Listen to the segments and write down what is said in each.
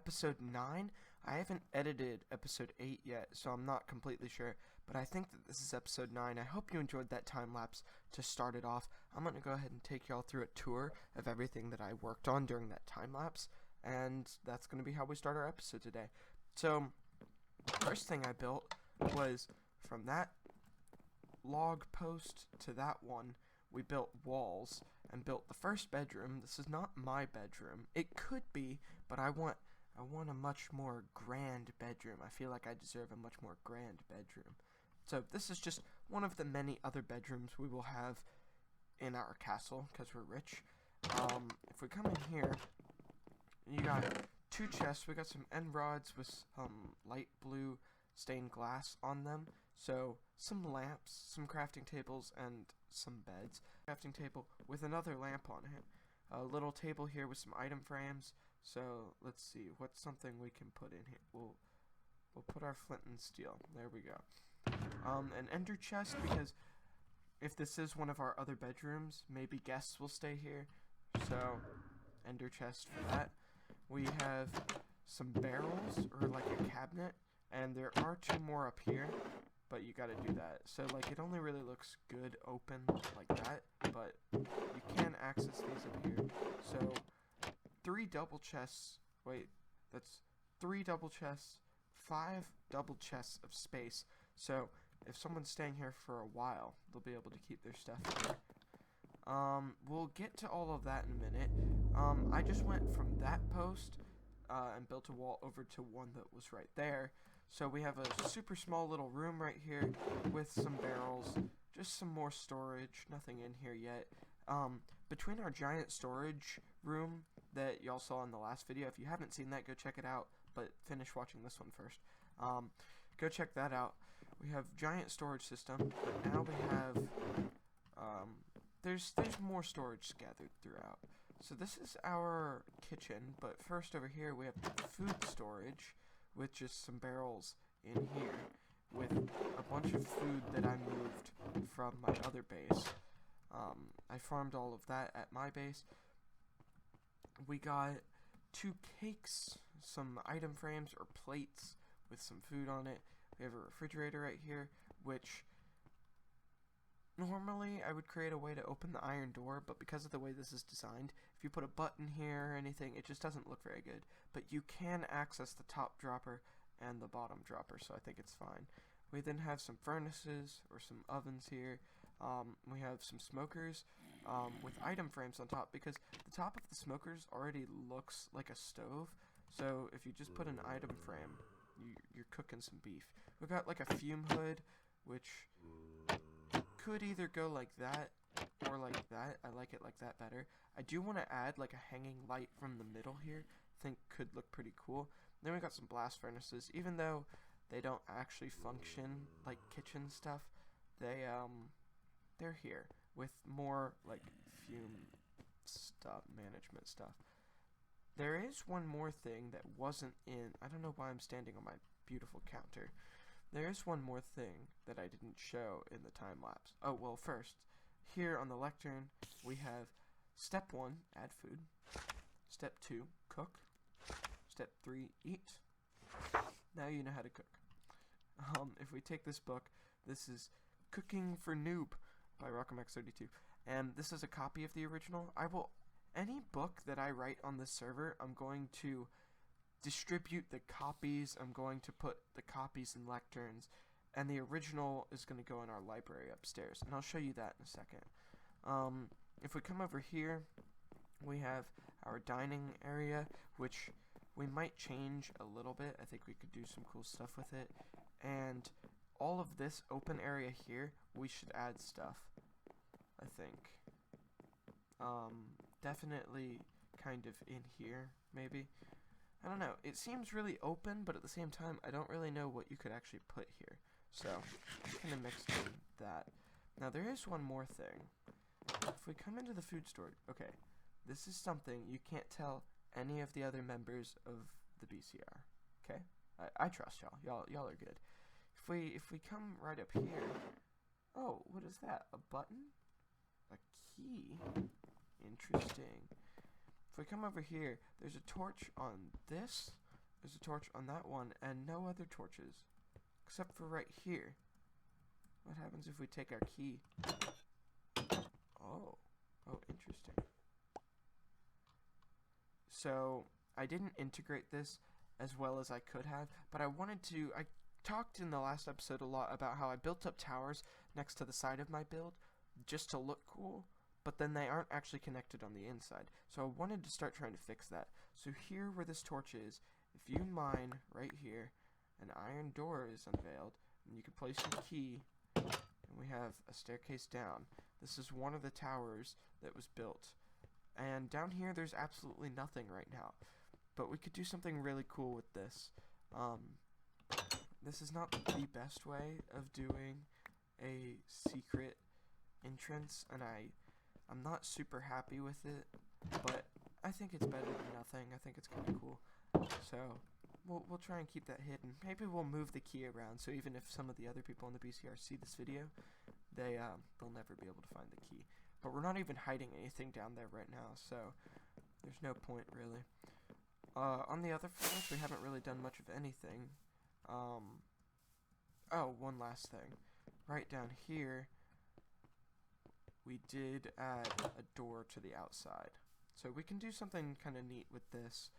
episode 9. I haven't edited episode 8 yet, so I'm not completely sure, but I think that this is episode 9. I hope you enjoyed that time lapse to start it off. I'm going to go ahead and take y'all through a tour of everything that I worked on during that time lapse, and that's going to be how we start our episode today. So, first thing I built was from that log post to that one, we built walls and built the first bedroom. This is not my bedroom. It could be, but I want a much more grand bedroom. I feel like I deserve a much more grand bedroom. So this is just one of the many other bedrooms we will have in our castle because we're rich. If we come in here, you got 2 chests. We got some end rods with light blue stained glass on them. So some lamps, some crafting tables, and some beds. Crafting table with another lamp on it. A little table here with some item frames. So let's see, what's something we can put in here? We'll put our flint and steel. There we go. An ender chest, because if this is one of our other bedrooms, maybe guests will stay here. So ender chest for that. We have some barrels, or like a cabinet, and there are 2 more up here, but you gotta do that. So like it only really looks good open like that, but you can access these up here. So 3 double chests, wait, that's 3 double chests, 5 double chests of space. So if someone's staying here for a while, they'll be able to keep their stuff here. We'll get to all of that in a minute. I just went from that post and built a wall over to one that was right there. So we have a super small little room right here with some barrels, just some more storage, nothing in here yet. Between our giant storage room that y'all saw in the last video, if you haven't seen that, go check it out, but finish watching this one first. Go check that out. We have giant storage system, but now we have, there's more storage scattered throughout. So this is our kitchen, but first over here we have food storage with just some barrels in here with a bunch of food that I moved from my other base. I farmed all of that at my base. We got 2 cakes, some item frames or plates with some food on it. We have a refrigerator right here, which normally I would create a way to open the iron door, but because of the way this is designed, if you put a button here or anything, it just doesn't look very good. But you can access the top dropper and the bottom dropper, so I think it's fine. We then have some furnaces or some ovens here. We have some smokers with item frames on top, because the top of the smokers already looks like a stove. So if you just put an item frame, you're cooking some beef. We've got like a fume hood, which could either go like that or like that. I like it like that better. I do want to add like a hanging light from the middle here. I think could look pretty cool. Then we got some blast furnaces. Even though they don't actually function like kitchen stuff, they're here with more like fume stuff, management stuff. There is one more thing that wasn't in, I don't know why I'm standing on my beautiful counter. There is one more thing that I didn't show in the time lapse. Oh, well, first, here on the lectern, we have step 1, add food. Step 2, cook. Step 3, eat. Now you know how to cook. If we take this book, this is Cooking for Noob by RockomaxGames, and this is a copy of the original. Any book that I write on this server, I'm going to distribute the copies. I'm going to put the copies in lecterns, and the original is going to go in our library upstairs, and I'll show you that in a second. If we come over here, we have our dining area, which we might change a little bit. I think we could do some cool stuff with it, and all of this open area here, we should add stuff, I think. Definitely kind of in here, maybe. I don't know. It seems really open, but at the same time, I don't really know what you could actually put here. So, kind of mixed in that. Now, there is one more thing. If we come into the food storage, okay, this is something you can't tell any of the other members of the BCR. Okay, I trust y'all. Y'all are good. If we come right up here, oh, what is that? A button? A key? Interesting. If we come over here, there's a torch on this, There's a torch on that one, and no other torches. Except for right here. What happens if we take our key? Oh, interesting. So, I didn't integrate this as well as I could have, but I talked in the last episode a lot about how I built up towers next to the side of my build just to look cool, but then they aren't actually connected on the inside. So I wanted to start trying to fix that. So here where this torch is, if you mine right here, an iron door is unveiled, and you can place your key, and we have a staircase down. This is one of the towers that was built. And down here there's absolutely nothing right now. But we could do something really cool with this. This is not the best way of doing a secret entrance, and I'm not super happy with it, but I think it's better than nothing. I think it's kind of cool. So we'll try and keep that hidden. Maybe we'll move the key around, so even if some of the other people in the BCR see this video, they'll never be able to find the key. But we're not even hiding anything down there right now, so there's no point really. On the other floors, we haven't really done much of anything. Oh, one last thing. Right down here, we did add a door to the outside. So we can do something kind of neat with this.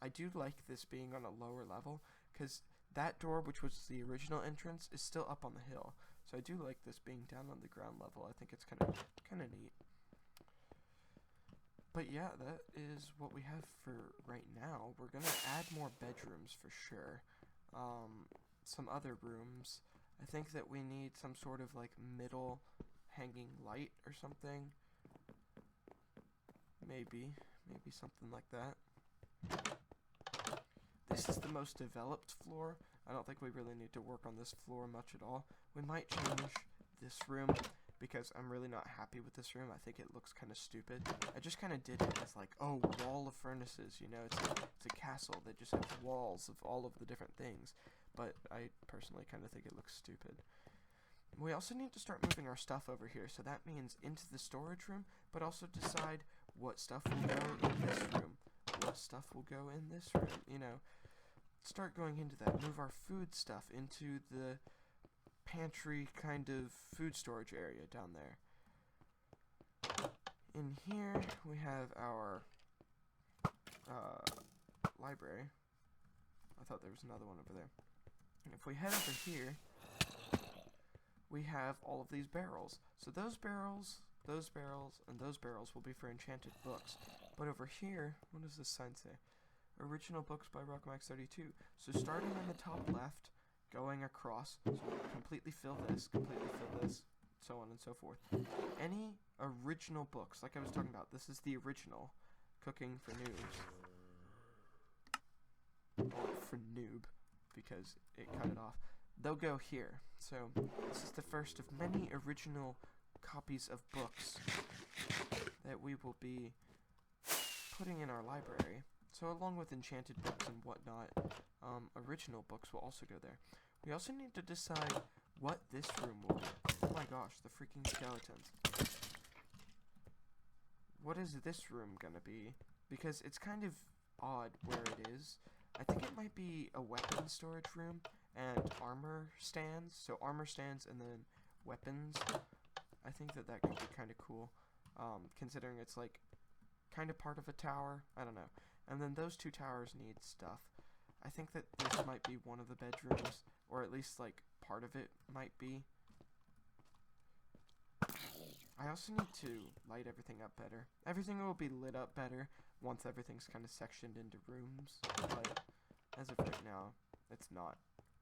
I do like this being on a lower level, because that door, which was the original entrance, is still up on the hill. So I do like this being down on the ground level. I think it's kind of neat. But yeah, that is what we have for right now. We're gonna add more bedrooms for sure. Some other rooms. I think that we need some sort of like middle hanging light or something. Maybe something like that. This is the most developed floor. I don't think we really need to work on this floor much at all. We might change this room, because I'm really not happy with this room. I think it looks kind of stupid. I just kind of did it as like, oh, wall of furnaces, you know, it's a castle that just has walls of all of the different things. But I personally kind of think it looks stupid. We also need to start moving our stuff over here, so that means into the storage room, but also decide what stuff will go in this room, what stuff will go in this room, you know. Start going into that. Move our food stuff into the pantry kind of food storage area down there. In here we have our library. I thought there was another one over there. And if we head over here, we have all of these barrels. So those barrels, and those barrels will be for enchanted books. But over here, what does this sign say? Original books by RockomaxGames. So starting on the top left, going across, so completely fill this, so on and so forth. Any original books, like I was talking about, this is the original Cooking for Noobs. Or for noob, because it cut it off. They'll go here. So this is the first of many original copies of books that we will be putting in our library. So along with enchanted books and whatnot, original books will also go there. We also need to decide what this room will be. Oh my gosh, the freaking skeletons. What is this room gonna be? Because it's kind of odd where it is. I think it might be a weapon storage room and armor stands. So armor stands and then weapons. I think that could be kind of cool, considering it's like kind of part of a tower. I don't know. And then those two towers need stuff. I think that this might be one of the bedrooms, or at least like part of it might be. I also need to light everything up better. Everything will be lit up better once everything's kind of sectioned into rooms, but as of right now, it's not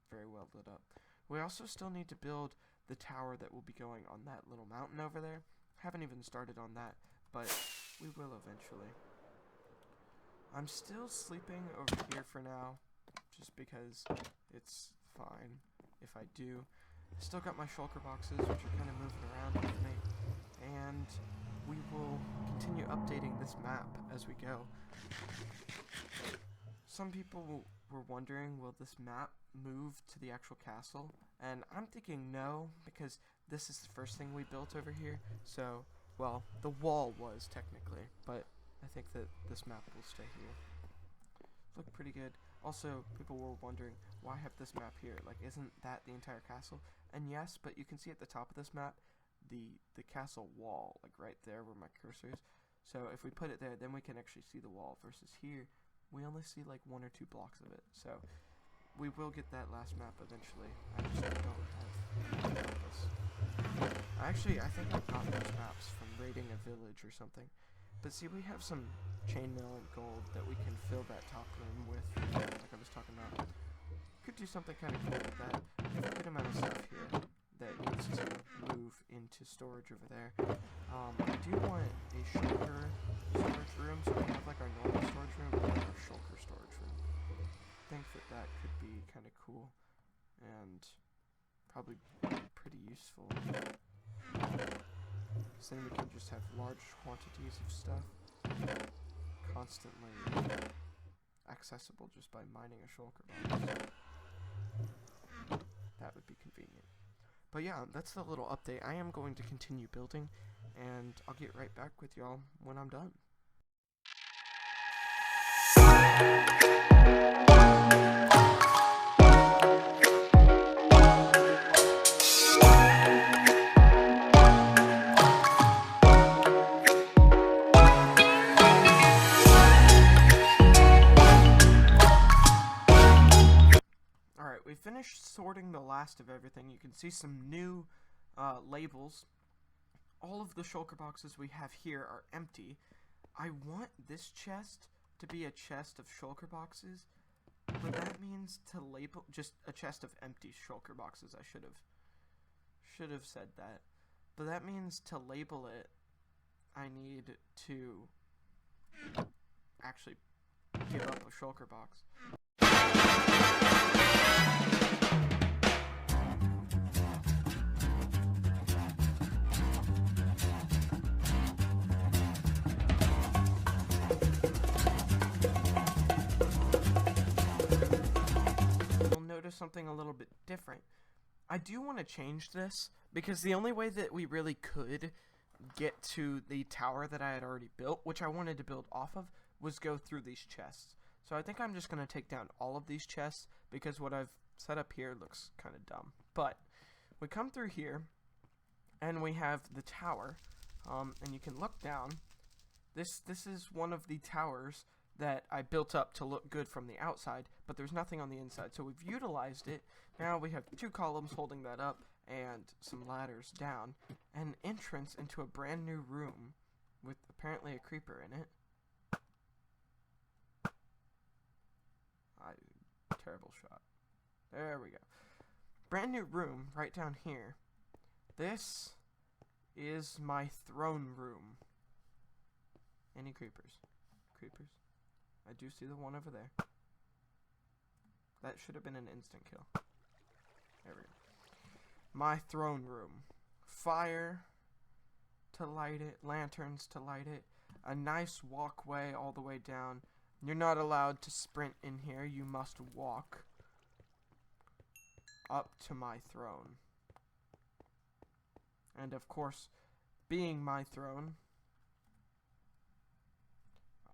very well lit up. We also still need to build the tower that will be going on that little mountain over there. Haven't even started on that, but we will eventually. I'm still sleeping over here for now, just because it's fine if I do. I still got my shulker boxes, which are kind of moving around with me, and we will continue updating this map as we go. Some people were wondering, will this map move to the actual castle? And I'm thinking no, because this is the first thing we built over here, so, well, the wall was technically, but I think that this map will stay here. Look pretty good. Also, people were wondering, why have this map here? Like, isn't that the entire castle? And yes, but you can see at the top of this map, the castle wall, like right there where my cursor is. So if we put it there, then we can actually see the wall, versus here, we only see like 1 or 2 blocks of it. So we will get that last map eventually. I just don't have this. I think I got those maps from raiding a village or something. But see, we have some chainmail and gold that we can fill that top room with, like I was talking about. Could do something kind of cool with that. We have a good amount of stuff here that needs to move into storage over there. I do want a shulker storage room, so we have like our normal storage room and our shulker storage room. I think that could be kind of cool and probably pretty useful. So then we can just have large quantities of stuff constantly accessible just by mining a shulker box. That would be convenient. But yeah, that's the little update. I am going to continue building, and I'll get right back with y'all when I'm done. We finished sorting the last of everything. You can see some new labels. All of the shulker boxes we have here are empty. I want this chest to be a chest of shulker boxes, but that means to label just a chest of empty shulker boxes. I should have said that. But that means to label it, I need to actually give up a shulker box. Something a little bit different. I do want to change this because the only way that we really could get to the tower that I had already built, which I wanted to build off of, was go through these chests. So I think I'm just going to take down all of these chests because what I've set up here looks kind of dumb. But we come through here and we have the tower, and you can look down. This is one of the towers that I built up to look good from the outside, but there's nothing on the inside. So we've utilized it. Now we have 2 columns holding that up and some ladders down. An entrance into a brand new room with apparently a creeper in it. Terrible shot. There we go. Brand new room right down here. This is my throne room. Any creepers? Creepers? I do see the one over there. That should have been an instant kill. There we go. My throne room. Fire to light it. Lanterns to light it. A nice walkway all the way down. You're not allowed to sprint in here. You must walk up to my throne. And of course, being my throne,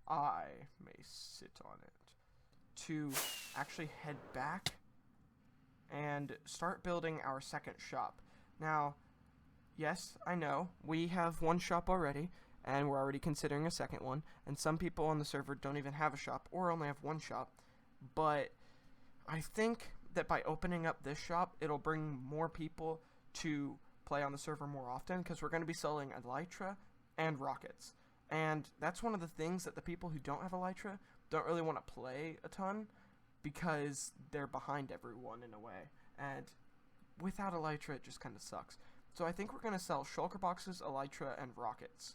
I may sit on it to actually head back and start building our second shop. Now, yes, I know, we have one shop already, and we're already considering a second one, and some people on the server don't even have a shop, or only have one shop, but I think that by opening up this shop, it'll bring more people to play on the server more often, because we're going to be selling elytra and rockets. And that's one of the things that the people who don't have elytra don't really want to play a ton because they're behind everyone in a way. And without elytra, it just kind of sucks. So I think we're going to sell shulker boxes, elytra, and rockets.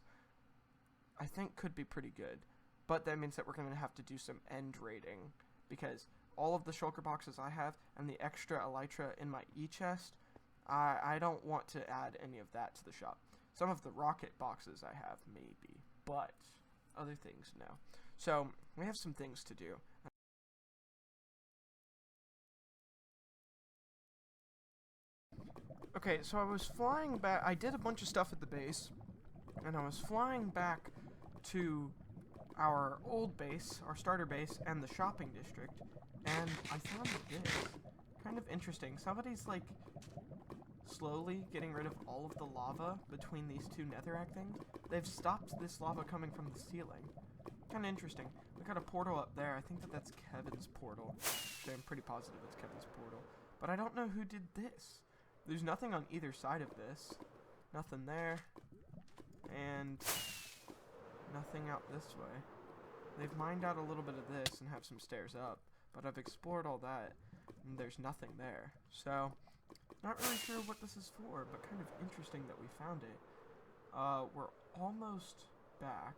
I think could be pretty good. But that means that we're going to have to do some end raiding because all of the shulker boxes I have and the extra elytra in my e-chest, I don't want to add any of that to the shop. Some of the rocket boxes I have, maybe. But other things, no. So we have some things to do. Okay, so I was flying back. I did a bunch of stuff at the base, and I was flying back to our old base, our starter base, and the shopping district and I found this kind of interesting. Somebody's like slowly getting rid of all of the lava between these two netherrack things. They've stopped this lava coming from the ceiling. Kind of interesting. We got a portal up there. I think that's Kevin's portal. Actually, I'm pretty positive it's Kevin's portal. But I don't know who did this. There's nothing on either side of this. Nothing there. And nothing out this way. They've mined out a little bit of this and have some stairs up. But I've explored all that, and there's nothing there. So, not really sure what this is for, but kind of interesting that we found it. We're almost back.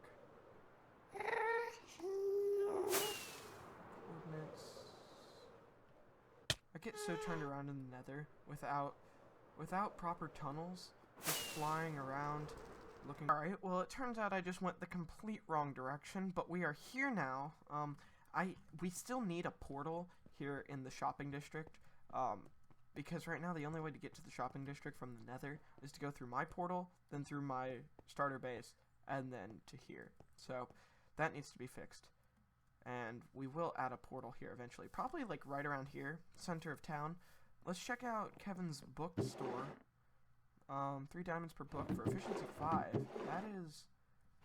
Coordinates. I get so turned around in the nether without proper tunnels, just flying around looking. Alright, well it turns out I just went the complete wrong direction, but we are here now. We still need a portal here in the shopping district, because right now the only way to get to the shopping district from the nether is to go through my portal, then through my starter base, and then to here. So that needs to be fixed. And we will add a portal here eventually, probably like right around here, center of town. Let's check out Kevin's bookstore. 3 diamonds per book for efficiency 5. That is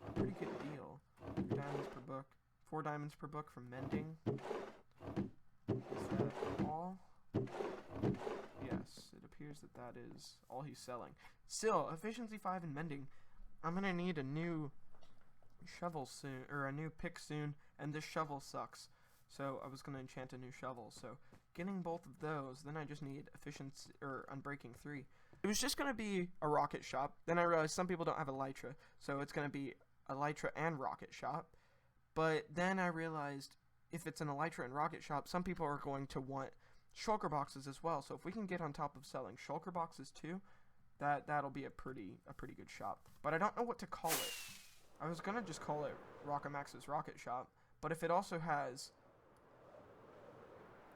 a pretty good deal. 3 diamonds per book. 4 diamonds per book from mending. Is that all? Yes, it appears that is all he's selling. Still, efficiency 5 in mending. I'm gonna need a new shovel soon, or a new pick soon, and this shovel sucks. So I was gonna enchant a new shovel. So getting both of those, then I just need efficiency or unbreaking 3. It was just gonna be a rocket shop. Then I realized some people don't have elytra, so it's gonna be elytra and rocket shop. But then I realized if it's an elytra and rocket shop, some people are going to want shulker boxes as well. So if we can get on top of selling shulker boxes too, that'll be a pretty good shop. But I don't know what to call it. I was gonna just call it Rockomax's Rocket Shop, but if it also has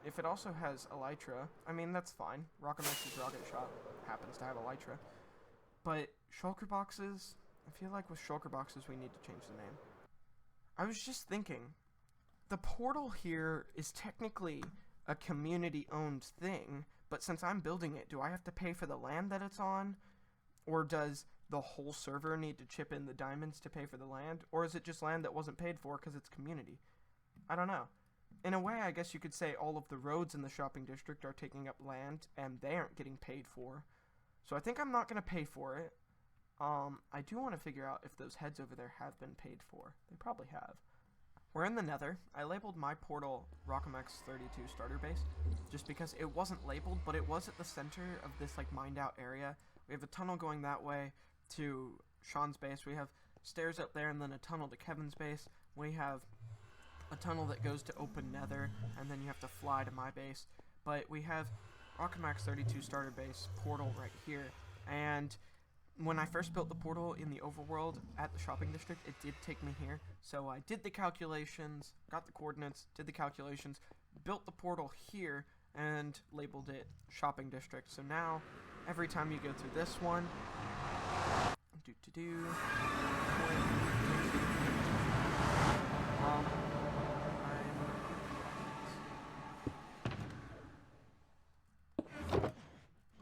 elytra, I mean that's fine. Rockomax's Rocket Shop happens to have elytra. But shulker boxes, I feel like with shulker boxes we need to change the name. I was just thinking, the portal here is technically a community-owned thing, but since I'm building it, do I have to pay for the land that it's on? Or does the whole server need to chip in the diamonds to pay for the land? Or is it just land that wasn't paid for because it's community? I don't know. In a way, I guess you could say all of the roads in the shopping district are taking up land, and they aren't getting paid for. So I think I'm not going to pay for it. I do want to figure out if those heads over there have been paid for. They probably have. We're in the nether. I labeled my portal RockomaX 32 starter base, just because it wasn't labeled, but it was at the center of this like mined out area. We have a tunnel going that way to Sean's base. We have stairs up there and then a tunnel to Kevin's base. We have a tunnel that goes to open nether, and then you have to fly to my base. But we have RockomaX 32 starter base portal right here, and when I first built the portal in the overworld at the shopping district, it did take me here. So I did the calculations, got the coordinates, did the calculations, built the portal here, and labeled it shopping district. So now, every time you go through this one,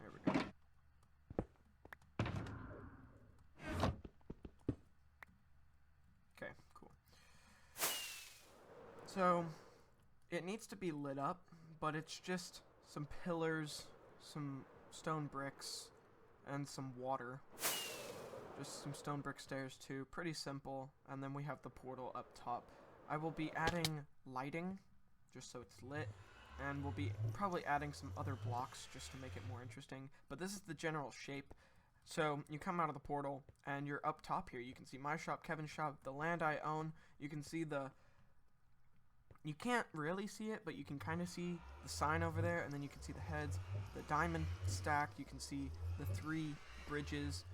there we go. Okay, cool. So, it needs to be lit up, but it's just some pillars, some stone bricks, and some water. Just some stone brick stairs too, pretty simple, and then we have the portal up top. I will be adding lighting, just so it's lit, and we'll be probably adding some other blocks just to make it more interesting, but this is the general shape. So, you come out of the portal, and you're up top here. You can see my shop, Kevin's shop, the land I own. You can see you can't really see it, but you can kind of see the sign over there, and then you can see the heads, the diamond stack, you can see the 3 bridges.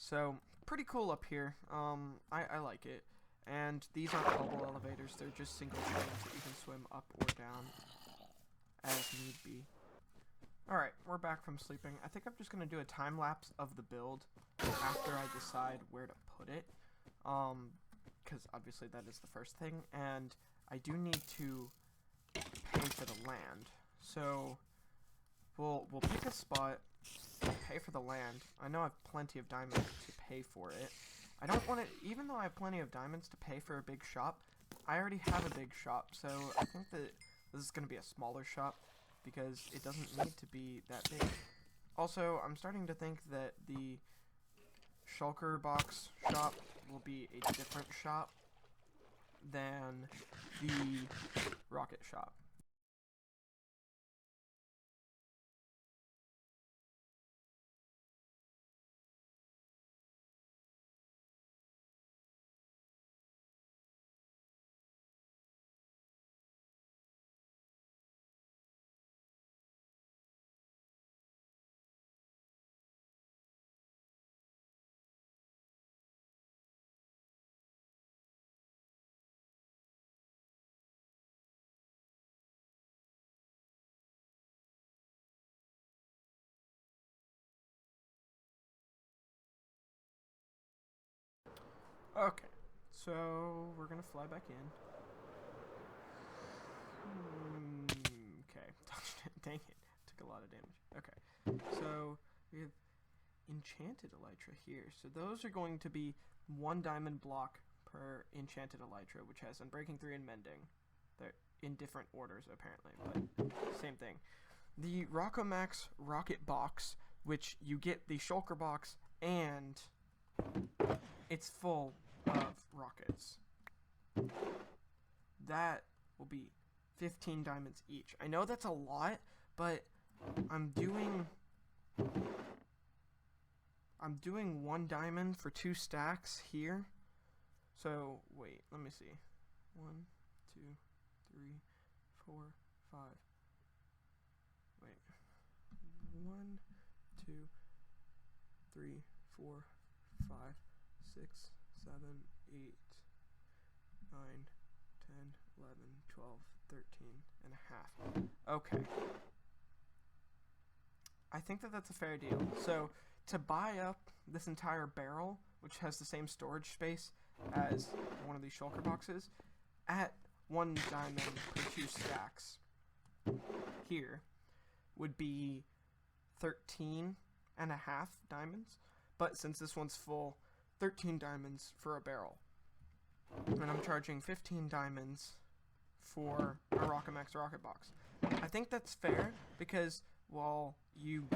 So, pretty cool up here. I like it. And these aren't bubble elevators, they're just single trains that you can swim up or down as need be. Alright, we're back from sleeping. I think I'm just going to do a time lapse of the build after I decide where to put it. Because obviously that is the first thing, and I do need to pay for the land. So we'll pick a spot, pay for the land. I know I have plenty of diamonds to pay for it. I don't want to, even though I have plenty of diamonds to pay for a big shop, I already have a big shop, so I think that this is going to be a smaller shop because it doesn't need to be that big. Also, I'm starting to think that the shulker box shop will be a different shop than the rocket shop. Okay, so we're gonna fly back in. Okay, touched it. Dang it, took a lot of damage. Okay, so we have enchanted elytra here. So those are going to be 1 diamond block per enchanted elytra, which has Unbreaking 3 and Mending. They're in different orders apparently, but same thing. The RockoMax rocket box, which you get the shulker box and it's full of rockets. That will be 15 diamonds each. I know that's a lot, but I'm doing 1 diamond for 2 stacks here. So wait, let me see. 1, 2, 3, 4, 5. Wait. 1, 2, 3, 4, 5, 6, 7, 8, 9, 10, 11, 12, 13 and a half. Okay. I think that that's a fair deal. So to buy up this entire barrel, which has the same storage space as one of these shulker boxes, at 1 diamond per 2 stacks here would be 13 and a half diamonds. But since this one's full, 13 diamonds for a barrel. And I'm charging 15 diamonds for a RockoMax rocket box. I think that's fair because while you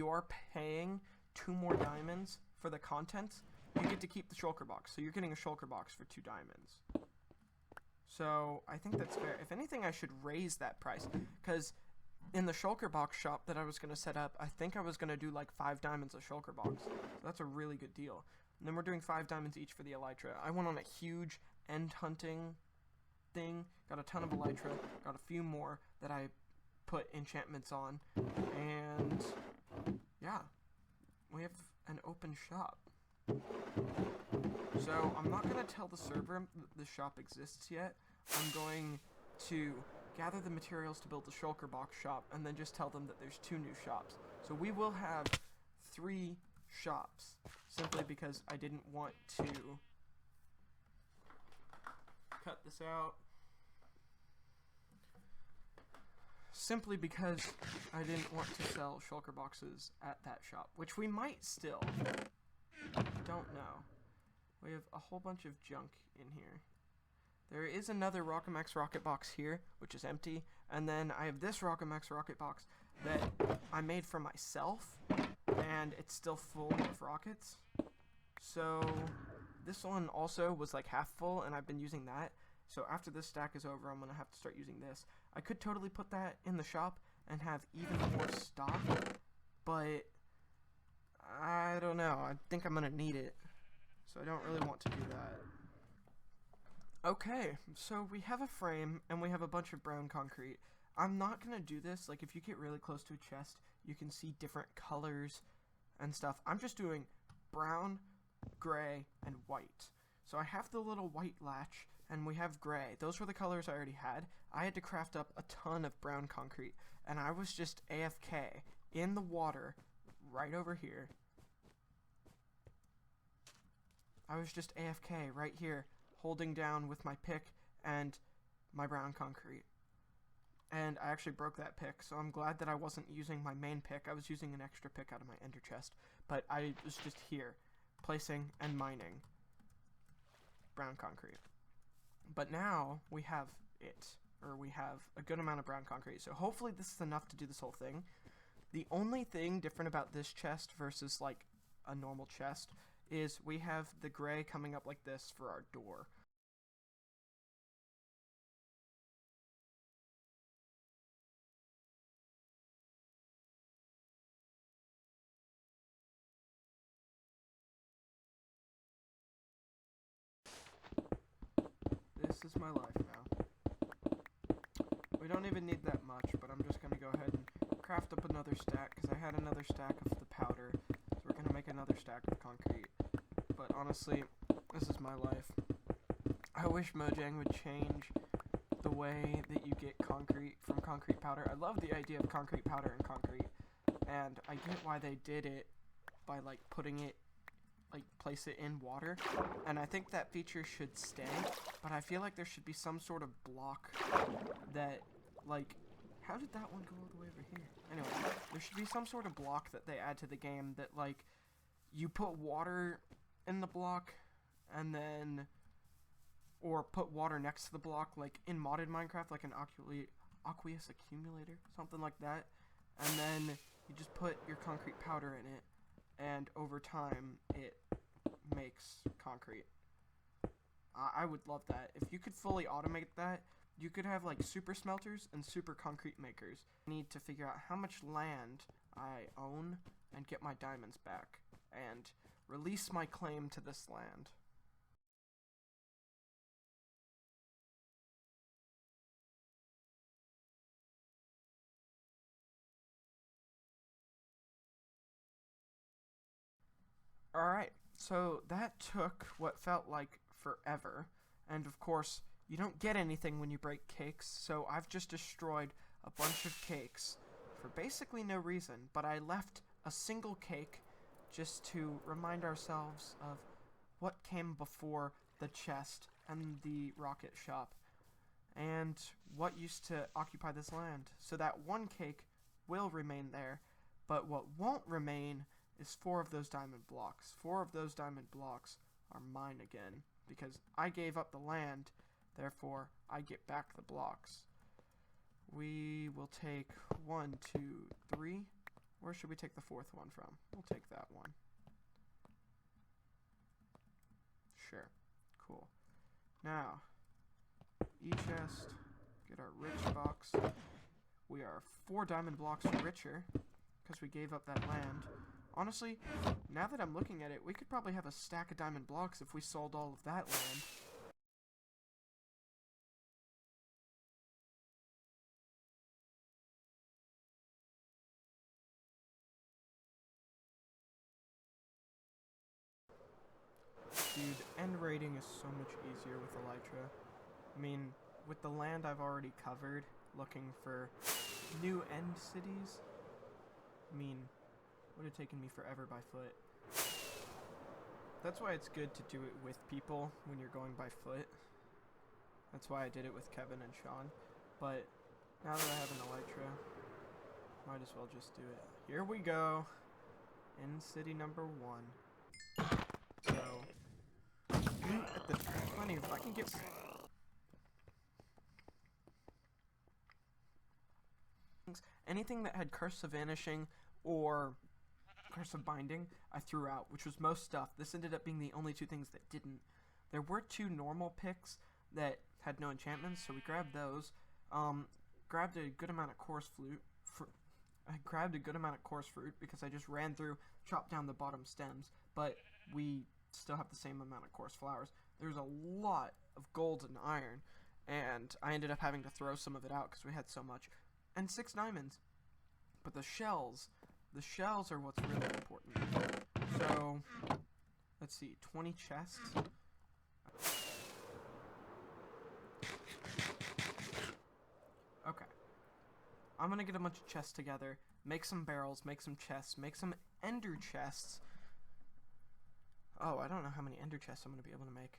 are paying 2 more diamonds for the contents, you get to keep the shulker box. So you're getting a shulker box for 2 diamonds. So I think that's fair. If anything, I should raise that price because in the shulker box shop that I was going to set up, I think I was going to do like 5 diamonds a shulker box. So that's a really good deal. And then we're doing 5 diamonds each for the elytra. I went on a huge end hunting thing, got a ton of elytra, got a few more that I put enchantments on, and yeah, we have an open shop. So I'm not going to tell the server that the shop exists yet. I'm going to gather the materials to build the shulker box shop and then just tell them that there's 2 new shops. So we will have 3 shops, simply because I didn't want to cut this out. Simply because I didn't want to sell shulker boxes at that shop, which we might still. Don't know. We have a whole bunch of junk in here. There is another RockoMax rocket box here, which is empty, and then I have this RockoMax rocket box that I made for myself, and it's still full of rockets. So this one also was like half full, and I've been using that. So after this stack is over, I'm going to have to start using this. I could totally put that in the shop and have even more stock, but I don't know. I think I'm going to need it, so I don't really want to do that. Okay, so we have a frame, and we have a bunch of brown concrete. I'm not going to do this. Like, if you get really close to a chest, you can see different colors and stuff. I'm just doing brown, gray, and white. So I have the little white latch, and we have gray. Those were the colors I already had. I had to craft up a ton of brown concrete, and I was just AFK in the water right over here. I was just AFK right here, holding down with my pick and my brown concrete. and I actually broke that pick, so I'm glad that I wasn't using my main pick. I was using an extra pick out of my ender chest, but I was just here, placing and mining brown concrete. But now we have we have a good amount of brown concrete, so hopefully this is enough to do this whole thing. The only thing different about this chest versus like a normal chest is we have the gray coming up like this for our door. This is my life now. We don't even need that much, but I'm just gonna go ahead and craft up another stack, because I had another stack of the powder, so we're gonna make another stack of concrete. But honestly, this is my life. I wish Mojang would change the way that you get concrete from concrete powder. I love the idea of concrete powder and concrete, and I get why they did it by like putting it, like place it in water, and I think that feature should stay, but I feel like there should be some sort of block that, like, how did that one go all the way over here? Anyway, there should be some sort of block that they add to the game that, like, you put water in the block, and then, or put water next to the block, like in modded Minecraft, like an aqueous accumulator, something like that, and then you just put your concrete powder in it, and over time, it makes concrete. I would love that. If you could fully automate that, you could have like super smelters and super concrete makers. I need to figure out how much land I own and get my diamonds back, and release my claim to this land. Alright, so that took what felt like forever, and of course, you don't get anything when you break cakes, so I've just destroyed a bunch of cakes for basically no reason, but I left a single cake just to remind ourselves of what came before the chest and the rocket shop, and what used to occupy this land. So that one cake will remain there, but what won't remain is 4 of those diamond blocks. 4 of those diamond blocks are mine again, because I gave up the land, therefore I get back the blocks. We will take 1, 2, 3. Where should we take the 4th one from? We'll take that one. Sure. Cool. Now, chest, get our rich box. We are 4 diamond blocks richer, because we gave up that land. Honestly, now that I'm looking at it, we could probably have a stack of diamond blocks if we sold all of that land. Dude, end raiding is so much easier with Elytra. I mean, with the land I've already covered, looking for new end cities, I mean, would have taken me forever by foot. That's why it's good to do it with people when you're going by foot. That's why I did it with Kevin and Sean. But now that I have an Elytra, might as well just do it. Here we go. End city number 1. So, loot at the plenty. If I can get anything that had Curse of Vanishing or Curse of Binding, I threw out, which was most stuff. This ended up being the only 2 things that didn't. There were 2 normal picks that had no enchantments, so we grabbed those. Grabbed a good amount of coarse fruit. I grabbed a good amount of coarse fruit because I just ran through, chopped down the bottom stems, but we still have the same amount of coarse flowers. There's a lot of gold and iron, and I ended up having to throw some of it out because we had so much. And 6 diamonds. But the shells are what's really important. So, let's see, 20 chests. Okay. I'm gonna get a bunch of chests together, make some barrels, make some chests, make some ender chests. Oh, I don't know how many ender chests I'm gonna be able to make.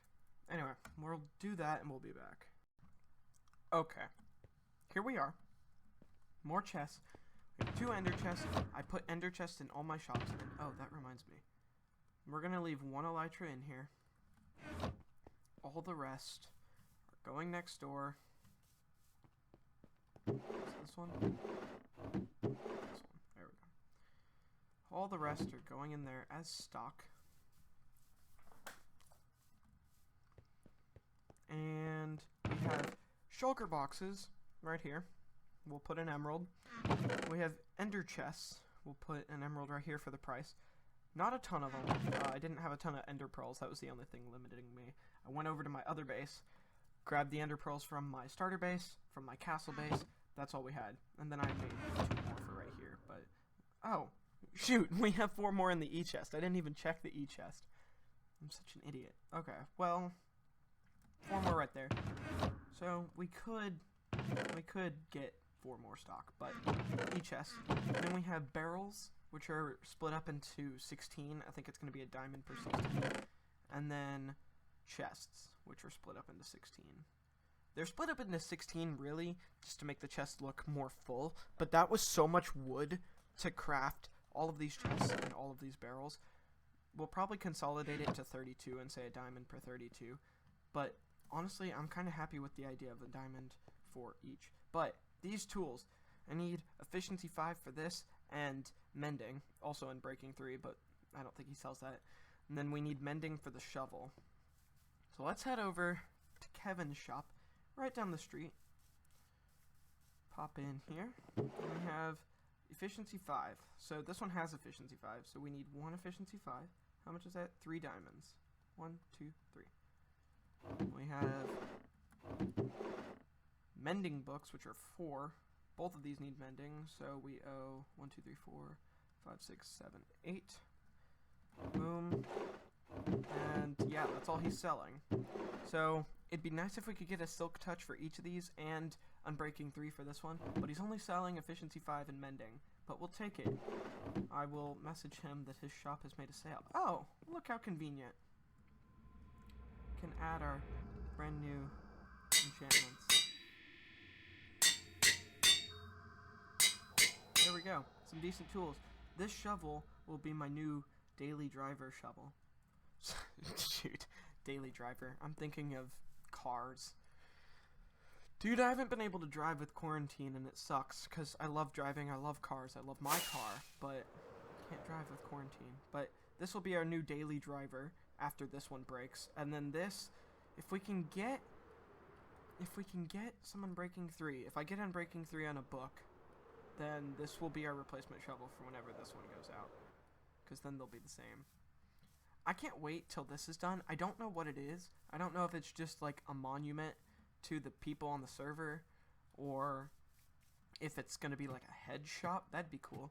Anyway, we'll do that and we'll be back. Okay. Here we are. more chests. We have 2 ender chests. I put ender chests in all my shops. And oh, that reminds me. We're going to leave 1 elytra in here. All the rest are going next door. Is this one? This one. There we go. All the rest are going in there as stock. And we have shulker boxes right here. We'll put an emerald. We have ender chests. We'll put an emerald right here for the price. Not a ton of them. I didn't have a ton of ender pearls. That was the only thing limiting me. I went over to my other base, grabbed the ender pearls from my starter base, from my castle base. That's all we had. And then I made 2 more for right here. But, oh, shoot. We have 4 more in the E-chest. I didn't even check the E-chest. I'm such an idiot. Okay, well, 4 more right there. So we could get 4 more stock, but E-chest. Then we have barrels, which are split up into 16. I think it's going to be a diamond per 16. And then chests, which are split up into 16. They're split up into 16, really, just to make the chest look more full. But that was so much wood to craft all of these chests and all of these barrels. We'll probably consolidate it to 32 and say a diamond per 32. But honestly, I'm kind of happy with the idea of a diamond for each. But these tools, I need efficiency 5 for this and mending, also in breaking 3, but I don't think he sells that. And then we need mending for the shovel. So let's head over to Kevin's shop, right down the street. Pop in here. And we have efficiency 5. So this one has efficiency 5, so we need 1 efficiency 5. How much is that? 3 diamonds. 1, 2, 3. We have mending books, which are 4. Both of these need mending, so we owe 1, 2, 3, 4, 5, 6, 7, 8. Boom. And yeah, that's all he's selling. So it'd be nice if we could get a silk touch for each of these and unbreaking 3 for this one, but he's only selling efficiency 5 and mending. But we'll take it. I will message him that his shop has made a sale. Oh, look how convenient. Can add our brand new enchantments. There we go. Some decent tools. This shovel will be my new daily driver shovel. Shoot. Daily driver. I'm thinking of cars. Dude, I haven't been able to drive with quarantine, and it sucks, because I love driving, I love cars, I love my car, but I can't drive with quarantine. But this will be our new daily driver after this one breaks. And then this, if we can get some unbreaking 3, if I get unbreaking 3 on a book, then this will be our replacement shovel for whenever this one goes out, because then they'll be the same. I can't wait till this is done. I don't know what it is. I don't know if it's just like a monument to the people on the server, or if it's going to be like a head shop. That'd be cool.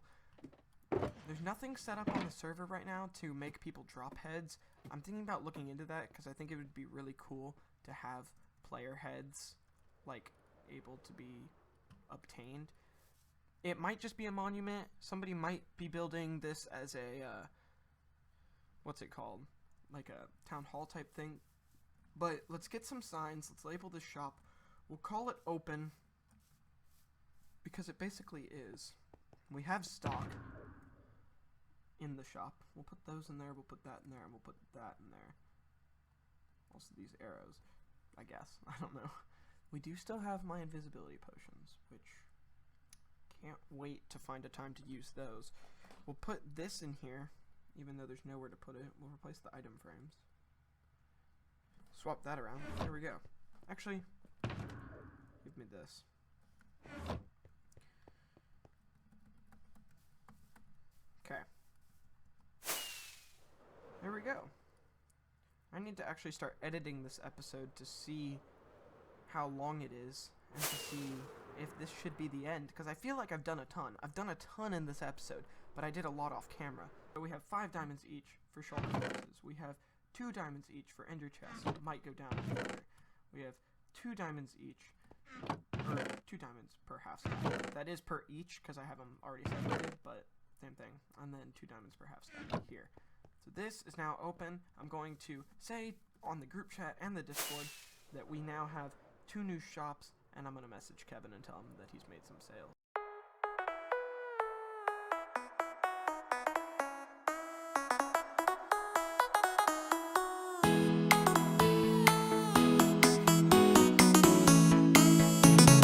There's nothing set up on the server right now to make people drop heads. I'm thinking about looking into that, because I think it would be really cool to have player heads like able to be obtained. It might just be a monument. Somebody might be building this as a what's it called, like a town hall type thing. But let's get some signs. Let's label this shop. We'll call it open, because it basically is. We have stock in the shop. We'll put those in there. We'll put that in there, and we'll put that in there. Also these arrows, I guess. I don't know. We do still have my invisibility potions, which can't wait to find a time to use those. We'll put this in here, even though there's nowhere to put it. We'll replace the item frames. Swap that around. There we go. Actually, give me this. Okay. There we go. I need to actually start editing this episode to see how long it is, and to see if this should be the end, because I feel like I've done a ton. I've done a ton in this episode, but I did a lot off camera. So we have 5 diamonds each for shulker boxes. We have 2 diamonds each for ender chests. It might go down further. We have 2 diamonds each, or 2 diamonds per half stack. That is per each, because I have them already separated, but same thing. And then 2 diamonds per half stack here. So this is now open. I'm going to say on the group chat and the Discord that we now have 2 new shops, and I'm going to message Kevin and tell him that he's made some sales.